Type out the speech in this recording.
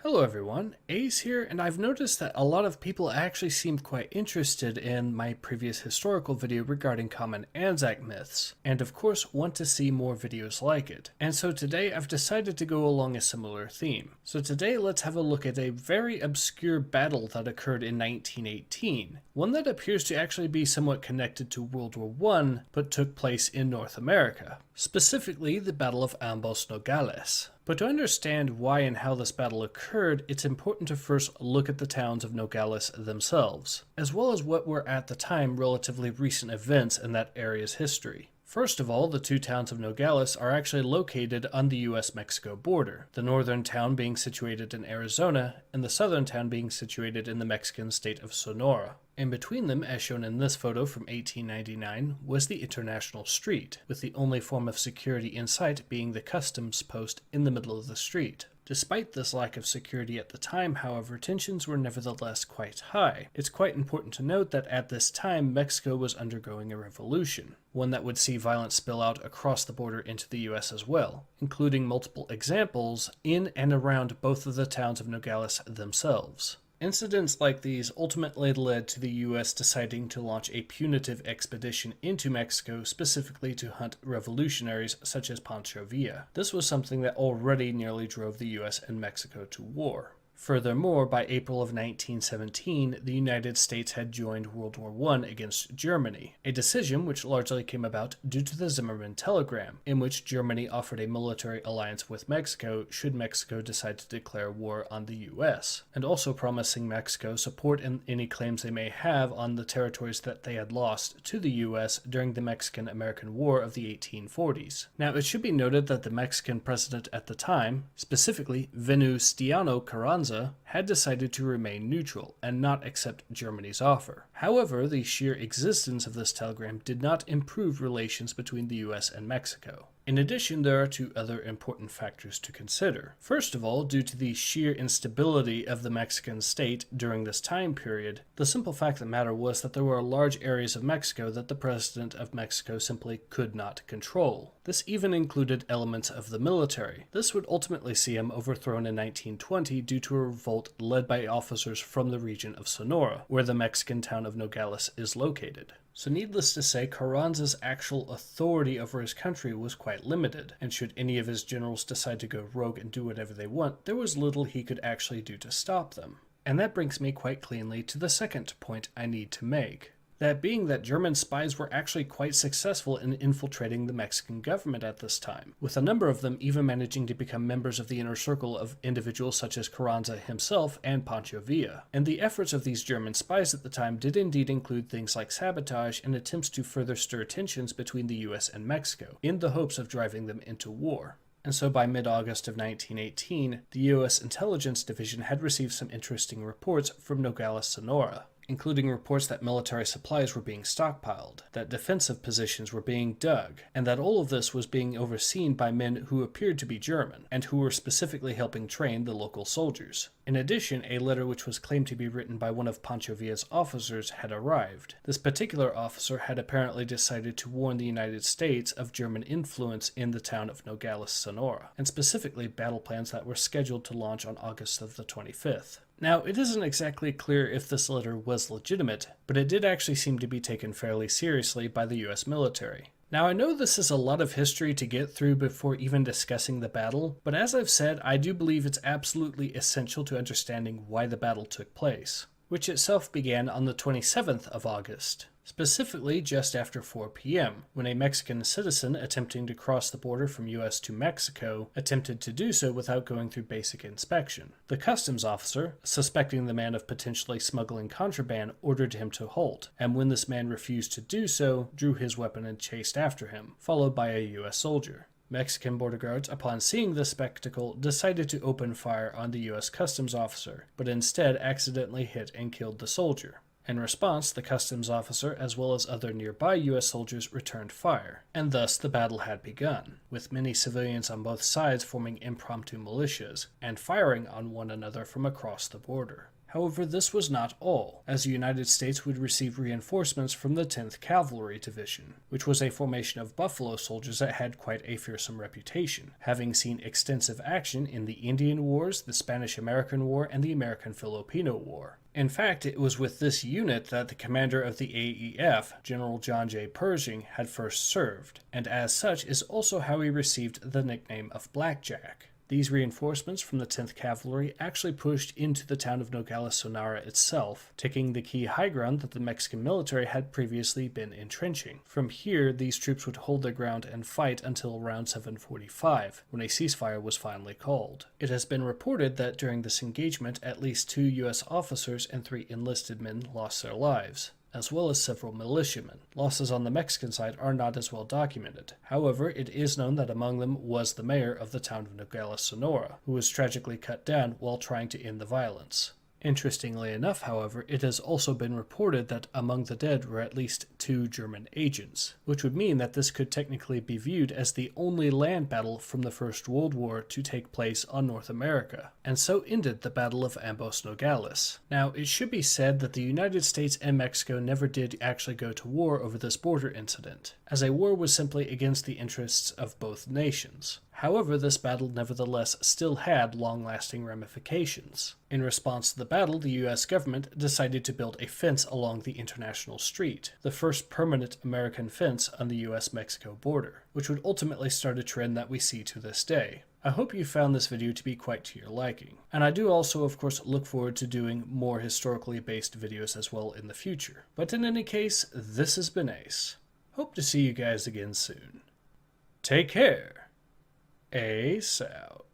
Hello everyone, Ace here, and I've noticed that a lot of people actually seemed quite interested in my previous historical video regarding common Anzac myths, and of course want to see more videos like it. And so today I've decided to go along a similar theme. So today let's have a look at a very obscure battle that occurred in 1918, one that appears to actually be somewhat connected to World War I, but took place in North America, specifically the Battle of Ambos Nogales. But to understand why and how this battle occurred, it's important to first look at the towns of Nogales themselves, as well as what were at the time relatively recent events in that area's history. First of all, the two towns of Nogales are actually located on the US-Mexico border, the northern town being situated in Arizona, and the southern town being situated in the Mexican state of Sonora. In between them, as shown in this photo from 1899, was the International Street, with the only form of security in sight being the customs post in the middle of the street. Despite this lack of security at the time, however, tensions were nevertheless quite high. It's quite important to note that at this time, Mexico was undergoing a revolution, one that would see violence spill out across the border into the US as well, including multiple examples in and around both of the towns of Nogales themselves. Incidents like these ultimately led to the US deciding to launch a punitive expedition into Mexico specifically to hunt revolutionaries such as Pancho Villa. This was something that already nearly drove the US and Mexico to war. Furthermore, by April of 1917, the United States had joined World War I against Germany, a decision which largely came about due to the Zimmermann Telegram, in which Germany offered a military alliance with Mexico should Mexico decide to declare war on the US, and also promising Mexico support in any claims they may have on the territories that they had lost to the US during the Mexican-American War of the 1840s. Now, it should be noted that the Mexican president at the time, specifically Venustiano Carranza, had decided to remain neutral and not accept Germany's offer. However, the sheer existence of this telegram did not improve relations between the US and Mexico. In addition, there are two other important factors to consider. First of all, due to the sheer instability of the Mexican state during this time period, the simple fact of the matter was that there were large areas of Mexico that the president of Mexico simply could not control. This even included elements of the military. This would ultimately see him overthrown in 1920 due to a revolt led by officers from the region of Sonora, where the Mexican town of Nogales is located. So needless to say, Carranza's actual authority over his country was quite limited, and should any of his generals decide to go rogue and do whatever they want, there was little he could actually do to stop them. And that brings me quite cleanly to the second point I need to make. That being that German spies were actually quite successful in infiltrating the Mexican government at this time, with a number of them even managing to become members of the inner circle of individuals such as Carranza himself and Pancho Villa. And the efforts of these German spies at the time did indeed include things like sabotage and attempts to further stir tensions between the US and Mexico, in the hopes of driving them into war. And so by mid-August of 1918, the US Intelligence Division had received some interesting reports from Nogales, Sonora, including reports that military supplies were being stockpiled, that defensive positions were being dug, and that all of this was being overseen by men who appeared to be German, and who were specifically helping train the local soldiers. In addition, a letter which was claimed to be written by one of Pancho Villa's officers had arrived. This particular officer had apparently decided to warn the United States of German influence in the town of Nogales, Sonora, and specifically battle plans that were scheduled to launch on August of the 25th. Now, it isn't exactly clear if this letter was legitimate, but it did actually seem to be taken fairly seriously by the US military. Now, I know this is a lot of history to get through before even discussing the battle, but as I've said, I do believe it's absolutely essential to understanding why the battle took place, which itself began on the 27th of August. Specifically just after 4 p.m., when a Mexican citizen attempting to cross the border from US to Mexico attempted to do so without going through basic inspection. The customs officer, suspecting the man of potentially smuggling contraband, ordered him to halt, and when this man refused to do so, drew his weapon and chased after him, followed by a US soldier. Mexican border guards, upon seeing this spectacle, decided to open fire on the US customs officer, but instead accidentally hit and killed the soldier. In response, the customs officer, as well as other nearby US soldiers, returned fire, and thus the battle had begun, with many civilians on both sides forming impromptu militias, and firing on one another from across the border. However, this was not all, as the United States would receive reinforcements from the 10th Cavalry Division, which was a formation of buffalo soldiers that had quite a fearsome reputation, having seen extensive action in the Indian Wars, the Spanish-American War, and the American-Filipino War. In fact, it was with this unit that the commander of the AEF, General John J. Pershing, had first served, and as such is also how he received the nickname of Blackjack. These reinforcements from the 10th Cavalry actually pushed into the town of Nogales, Sonora itself, taking the key high ground that the Mexican military had previously been entrenching. From here, these troops would hold their ground and fight until around 7:45, when a ceasefire was finally called. It has been reported that during this engagement, at least 2 U.S. officers and 3 enlisted men lost their lives, as well as several militiamen. Losses on the Mexican side are not as well documented. However, it is known that among them was the mayor of the town of Nogales, Sonora, who was tragically cut down while trying to end the violence. Interestingly enough, however, it has also been reported that among the dead were at least 2 German agents, which would mean that this could technically be viewed as the only land battle from the First World War to take place on North America, and so ended the Battle of Ambos Nogales. Now, it should be said that the United States and Mexico never did actually go to war over this border incident, as a war was simply against the interests of both nations. However, this battle nevertheless still had long-lasting ramifications. In response to the battle, the U.S. government decided to build a fence along the International Street, the first permanent American fence on the U.S.-Mexico border, which would ultimately start a trend that we see to this day. I hope you found this video to be quite to your liking, and I do also of course look forward to doing more historically based videos as well in the future. But in any case, this has been Ace. Hope to see you guys again soon. Take care. Ace out.